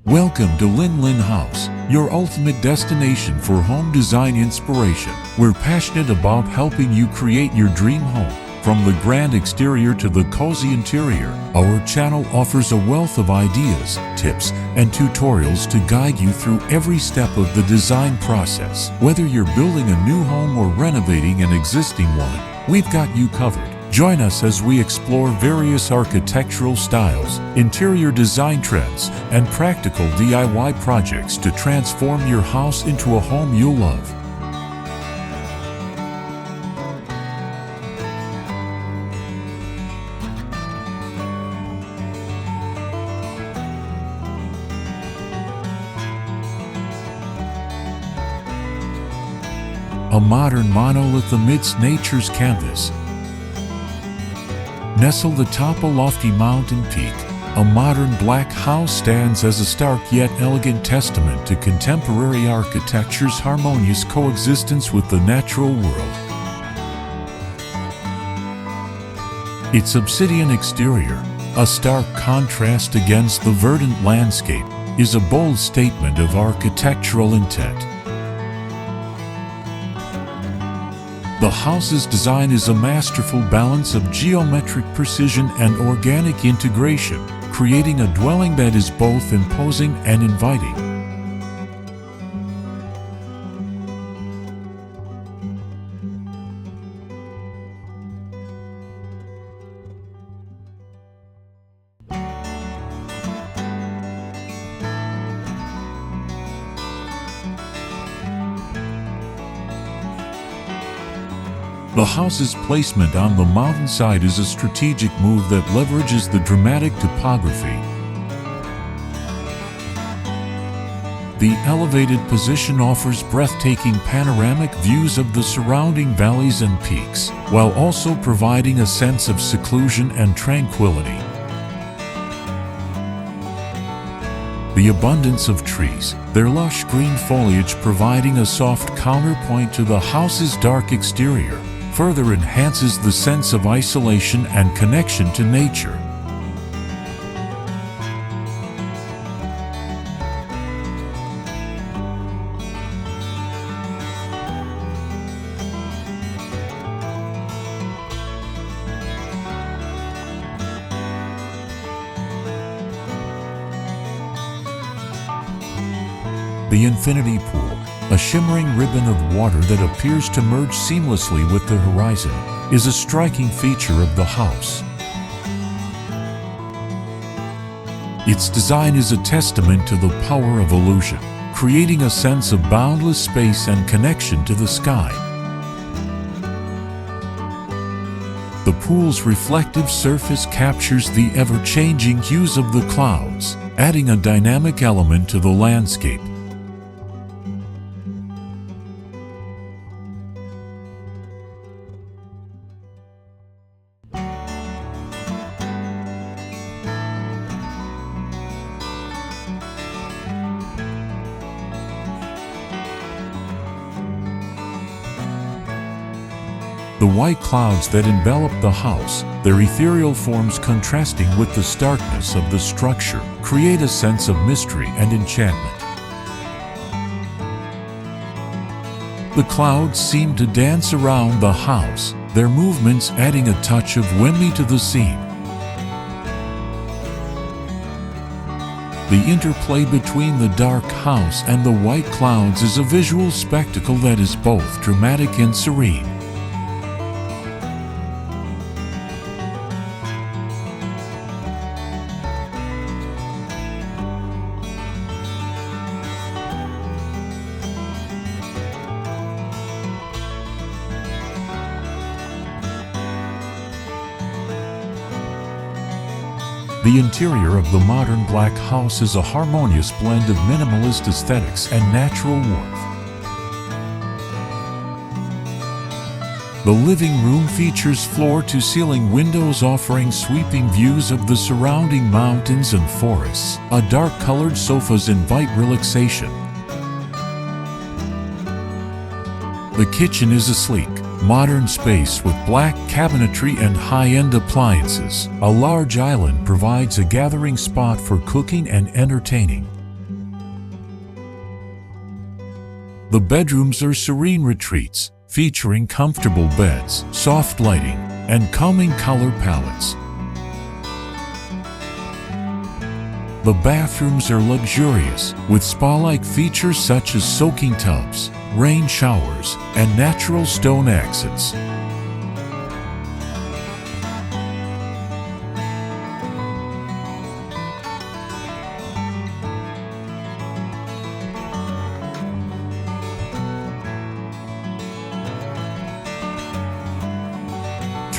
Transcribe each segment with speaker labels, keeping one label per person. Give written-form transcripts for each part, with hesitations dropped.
Speaker 1: Welcome to Linh House, your ultimate destination for home design inspiration. We're passionate about helping you create your dream home. From the grand exterior to the cozy interior, our channel offers a wealth of ideas, tips, and tutorials to guide you through every step of the design process. Whether you're building a new home or renovating an existing one, we've got you covered. Join us as we explore various architectural styles, interior design trends, and practical DIY projects to transform your house into a home you'll love. A modern monolith amidst nature's canvas. Nestled atop a lofty mountain peak, a modern black house stands as a stark yet elegant testament to contemporary architecture's harmonious coexistence with the natural world. Its obsidian exterior, a stark contrast against the verdant landscape, is a bold statement of architectural intent. The house's design is a masterful balance of geometric precision and organic integration, creating a dwelling that is both imposing and inviting. The house's placement on the mountainside is a strategic move that leverages the dramatic topography. The elevated position offers breathtaking panoramic views of the surrounding valleys and peaks, while also providing a sense of seclusion and tranquility. The abundance of trees, their lush green foliage providing a soft counterpoint to the house's dark exterior, further enhances the sense of isolation and connection to nature. The infinity pool, a shimmering ribbon of water that appears to merge seamlessly with the horizon, is a striking feature of the house. Its design is a testament to the power of illusion, creating a sense of boundless space and connection to the sky. The pool's reflective surface captures the ever-changing hues of the clouds, adding a dynamic element to the landscape. The white clouds that envelop the house, their ethereal forms contrasting with the starkness of the structure, create a sense of mystery and enchantment. The clouds seem to dance around the house, their movements adding a touch of whimsy to the scene. The interplay between the dark house and the white clouds is a visual spectacle that is both dramatic and serene. The interior of the modern black house is a harmonious blend of minimalist aesthetics and natural warmth. The living room features floor-to-ceiling windows offering sweeping views of the surrounding mountains and forests. Dark-colored sofas invite relaxation. The kitchen is a sleek, modern space with black cabinetry and high-end appliances. A large island provides a gathering spot for cooking and entertaining. The bedrooms are serene retreats, featuring comfortable beds, soft lighting, and calming color palettes. The bathrooms are luxurious, with spa-like features such as soaking tubs, rain showers, and natural stone accents.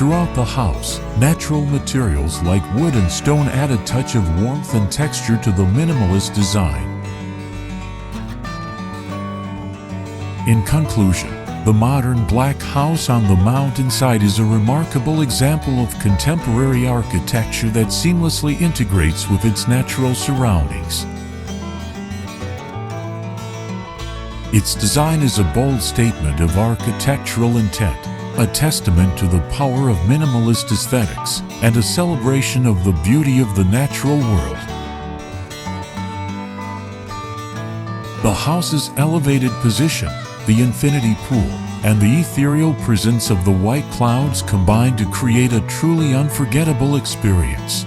Speaker 1: Throughout the house, natural materials like wood and stone add a touch of warmth and texture to the minimalist design. In conclusion, the modern black house on the mountainside is a remarkable example of contemporary architecture that seamlessly integrates with its natural surroundings. Its design is a bold statement of architectural intent, a testament to the power of minimalist aesthetics, and a celebration of the beauty of the natural world. The house's elevated position, the infinity pool, and the ethereal presence of the white clouds combine to create a truly unforgettable experience.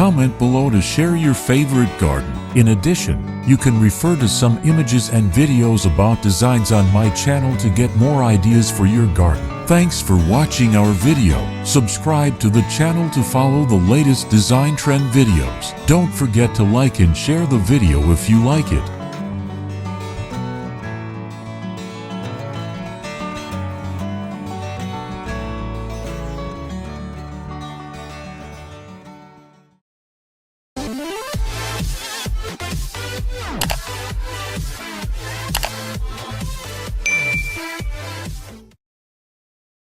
Speaker 1: Comment below to share your favorite garden. In addition, you can refer to some images and videos about designs on my channel to get more ideas for your garden. Thanks for watching our video. Subscribe to the channel to follow the latest design trend videos. Don't forget to like and share the video if you like it.